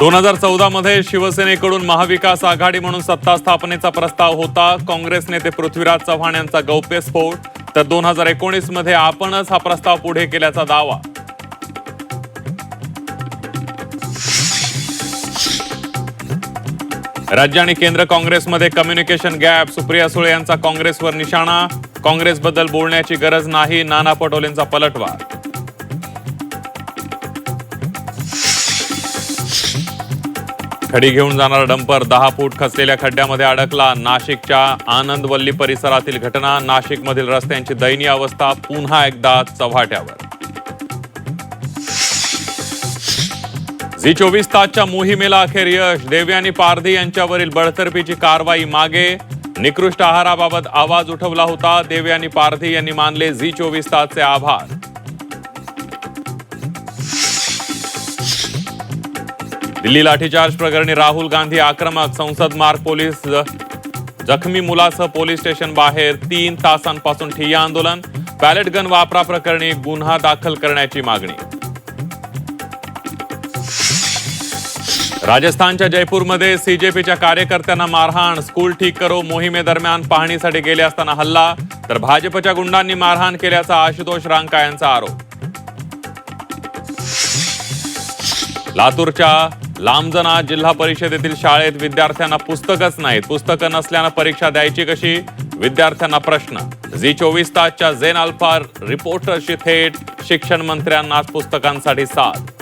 2014 मध्ये शिवसेनेकडून महाविकास आघाडी म्हणून सत्ता स्थापनेचा प्रस्ताव होता. काँग्रेस नेते पृथ्वीराज चव्हाण यांचा गौप्यस्फोट. तर 2019 मध्ये आपणच हा प्रस्ताव पुढे केल्याचा दावा. राज्य आणि केंद्र काँग्रेसमध्ये कम्युनिकेशन गॅप. सुप्रिया सुळे यांचा काँग्रेसवर निशाणा. काँग्रेसबद्दल बोलण्याची गरज नाही, नाना पटोलेंचा पलटवार. खडी घेऊन जाणारा डंपर 10 फूट खचलेल्या खड्ड्यामध्ये अडकला. नाशिकच्या आनंदवल्ली परिसरातील घटना. नाशिकमधील रस्त्यांची दयनीय अवस्था पुन्हा एकदा चव्हाट्यावर. झी 24 तासच्या मोहिमेला अखेर यश. देवयानी पारधी यांच्यावरील बडतर्फीची कारवाई मागे. निकृष्ट आहाराबाबत आवाज उठवला होता. देवयानी पारधी यांनी मानले झी 24 तासचे आभार. दिल्ली लाठीचार्ज प्रकरणी राहुल गांधी आक्रमक. संसद मार्ग. पोलीस जखमी मुलासह पोलीस स्टेशन बाहेर 3 तासांपासून ठिय्या आंदोलन. बॅलेट गन वापरा प्रकरणी गुन्हा दाखल करण्याची मागणी. राजस्थानच्या जयपूरमध्ये सीजेपीच्या कार्यकर्त्यांना मारहाण. स्कूल ठीक करो मोहिमेदरम्यान पाहणीसाठी गेले असताना हल्ला. तर भाजपच्या गुंडांनी मारहाण केल्याचा आशुतोष रांका यांचा आरोप. लातूरच्या लांबजना जिल्हा परिषदेतील शाळेत विद्यार्थ्यांना पुस्तकच नाहीत. पुस्तकं नसल्यानं परीक्षा द्यायची कशी? विद्यार्थ्यांना प्रश्न. झी 24 तासच्या झेन अल्फा रिपोर्टरशी थेट शिक्षण मंत्र्यांना पुस्तकांसाठी साथ.